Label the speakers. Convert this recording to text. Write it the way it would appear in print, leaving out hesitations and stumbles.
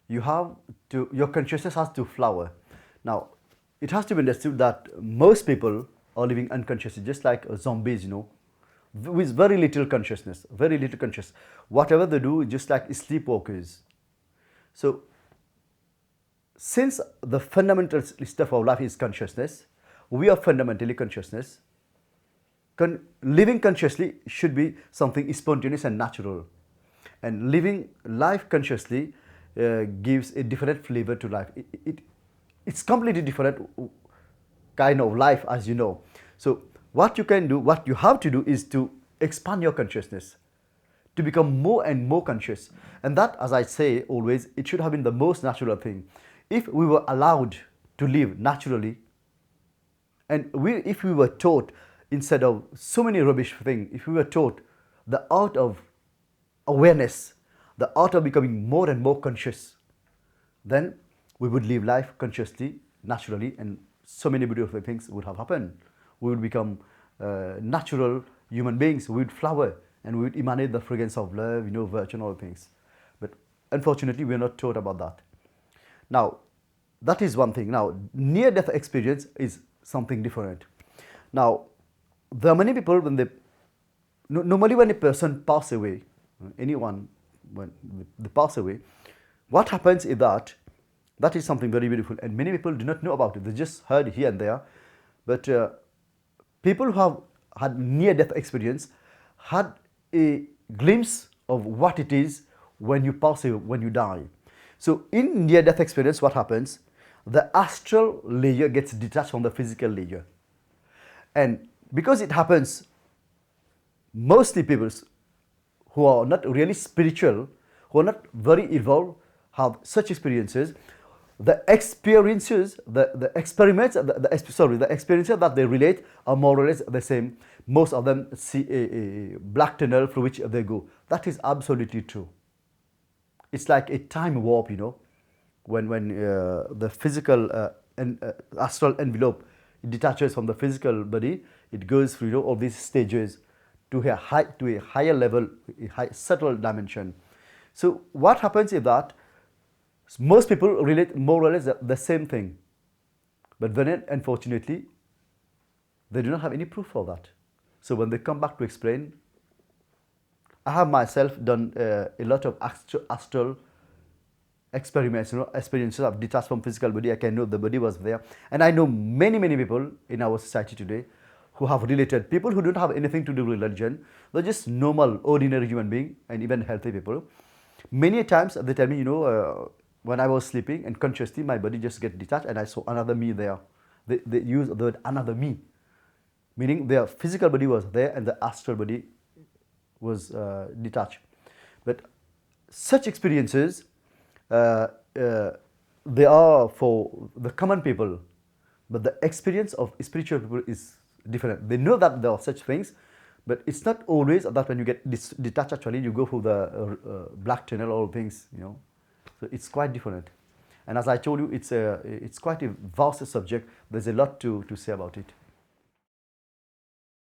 Speaker 1: your consciousness has to flower. Now, it has to be understood that most people are living unconsciously, just like zombies, with very little consciousness, very little conscious. Whatever they do, just like sleepwalkers. So, since the fundamental stuff of life is consciousness, we are fundamentally consciousness. Living consciously should be something spontaneous and natural. And living life consciously gives a different flavor to life. It's completely different kind of life, as you know. So what you can do, what you have to do is to expand your consciousness, to become more and more conscious. And that, as I say always, it should have been the most natural thing. If we were allowed to live naturally, and if we were taught, instead of so many rubbish things, if we were taught the art of awareness, the art of becoming more and more conscious, then we would live life consciously, naturally, and so many beautiful things would have happened. We would become natural human beings. We would flower and we would emanate the fragrance of love, virtue, and all things. But unfortunately, we are not taught about that. Now, that is one thing. Now, near-death experience is something different. Now, there are many people normally when a person passes away, anyone when they pass away, what happens is that is something very beautiful, and many people do not know about it. They just heard here and there, but people who have had near-death experience had a glimpse of what it is when you pass away, when you die. So in near-death experience, what happens? The astral layer gets detached from the physical layer, and because it happens, mostly people who are not really spiritual, who are not very evolved, have such experiences. The experiences, the experiments, the experiences that they relate are more or less the same. Most of them see a black tunnel through which they go. That is absolutely true. It's like a time warp, when the physical astral envelope detaches from the physical body, it goes through all these stages to a higher level, a subtle dimension. So what happens is that most people relate more or less the same thing, but then unfortunately they do not have any proof for that. So when they come back to explain, I have myself done a lot of astral experiments, experiences of detached from physical body. I can know the body was there, and I know many people in our society today who have related, people who don't have anything to do with religion. They're just normal, ordinary human being, and even healthy people. Many times they tell me, when I was sleeping and consciously my body just get detached and I saw another me there. They use the word another me, meaning their physical body was there and the astral body was detached. But such experiences, they are for the common people, but the experience of spiritual people is different. They know that there are such things, but it's not always that when you get detached, actually you go through the black tunnel, all things, So it's quite different. And as I told you, it's quite a vast subject. There's a lot to say about it.